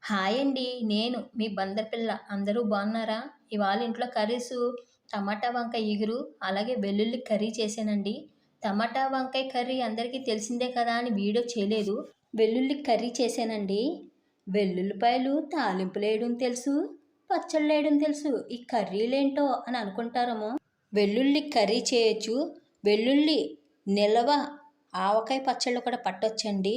Hi అండి. నేను మీ బందర్ పిల్ల. అందరూ బాగున్నారా? ఇవాళ ఇంట్లో కర్రీసు టమాటా వంకాయ ఇగురు, అలాగే వెల్లుల్లి కర్రీ చేశానండి. టమాటా వంకాయ కర్రీ అందరికీ తెలిసిందే కదా అని వీడియో చేయలేదు. వెల్లుల్లి కర్రీ చేశానండి. వెల్లుల్లిపాయలు తాలింపులేయడం తెలుసు, పచ్చళ్ళేయడం తెలుసు. ఈ కర్రీలేంటో అని అనుకుంటారేమో. వెల్లుల్లి కర్రీ చేయొచ్చు. వెల్లుల్లి నిల్వ ఆవకాయ పచ్చళ్ళు కూడా పట్టొచ్చండి.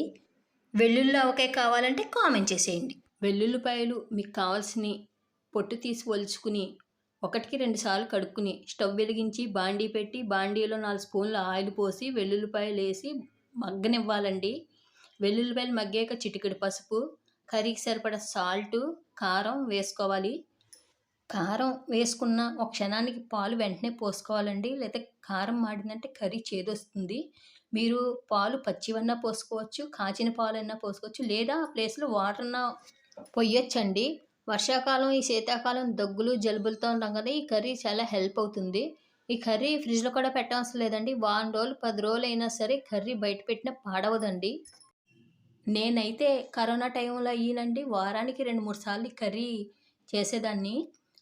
వెల్లుల్లి ఆవకాయ కావాలంటే కామెంట్ చేసేయండి. వెల్లుల్లిపాయలు మీకు కావాల్సినవి పొట్టు తీసి ఒలుచుకుని 1-2 సార్లు కడుక్కుని స్టవ్ వెలిగించి బాండీ పెట్టి బాండీలో 4 స్పూన్ల ఆయిల్ పోసి వెల్లుల్లిపాయలు వేసి మగ్గనివ్వాలండి. వెల్లుల్లిపాయలు మగ్గాక చిటికెడు పసుపు, కర్రీకి సరిపడా సాల్టు, కారం వేసుకోవాలి. కారం వేసుకున్న ఒక క్షణానికి పాలు వెంటనే పోసుకోవాలండి. లేకపోతే కారం మాడిందంటే కర్రీ చేదొస్తుంది. మీరు పాలు పచ్చివన్నా పోసుకోవచ్చు, కాచిన పాలన్నా పోసుకోవచ్చు, లేదా ఆ ప్లేస్లో వాటరన్నా పొయ్యొచ్చండి. వర్షాకాలం, ఈ శీతాకాలం దగ్గులు జలుబులతో ఉంటాం కదా, ఈ కర్రీ చాలా హెల్ప్ అవుతుంది. ఈ కర్రీ ఫ్రిడ్జ్లో కూడా పెట్టవసరం లేదండి. వారం రోజులు 10 రోజులు అయినా సరే కర్రీ బయట పెట్టినా పాడవదండి. నేనైతే కరోనా టైంలో అయ్యానండి వారానికి 2-3 సార్లు ఈ కర్రీ చేసేదాన్ని.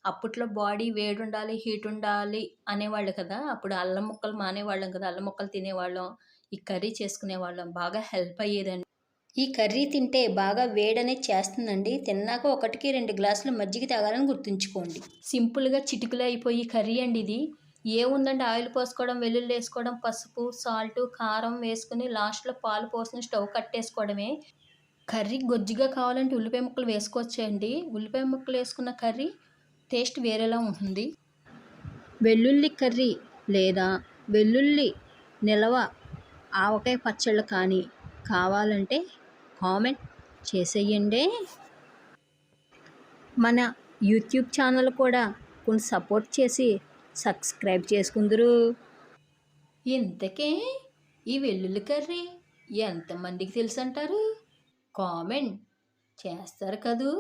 అప్పట్లో బాడీ వేడుండాలి, హీట్ ఉండాలి అనేవాళ్ళు కదా, అప్పుడు అల్లం ముక్కలు మానేవాళ్ళం కదా, అల్లం ముక్కలు తినేవాళ్ళం, ఈ కర్రీ చేసుకునేవాళ్ళం, బాగా హెల్ప్ అయ్యేదండి. ఈ కర్రీ తింటే బాగా వేడనేది చేస్తుందండి. తిన్నాక 1-2 గ్లాసులు మజ్జిగ తాగాలని గుర్తుంచుకోండి. సింపుల్గా చిటికలో అయిపోయి కర్రీ అండి ఇది. ఏముందండి, ఆయిల్ పోసుకోవడం, వెల్లుల్లి వేసుకోవడం, పసుపు, సాల్ట్, కారం వేసుకుని లాస్ట్లో పాలు పోసుకుని స్టవ్ కట్టేసుకోవడమే. కర్రీ గొజ్జుగా కావాలంటే ఉల్లిపాయ ముక్కలు వేసుకోవచ్చండి. ఉల్లిపాయ ముక్కలు వేసుకున్న కర్రీ టేస్ట్ వేరేలా ఉంటుంది. వెల్లుల్లి కర్రీ లేదా వెల్లుల్లి నిల్వ ఆవకాయ పచ్చళ్ళు కానీ కావాలంటే కామెంట్ చేసేయండి. మన యూట్యూబ్ ఛానల్ కూడా కొంచెం సపోర్ట్ చేసి సబ్స్క్రైబ్ చేసుకుందరు. ఇంతకే ఈ వెల్లుల్లి కర్రీ ఎంతమందికి తెలుసు అంటారు? కామెంట్ చేస్తారు కదూ.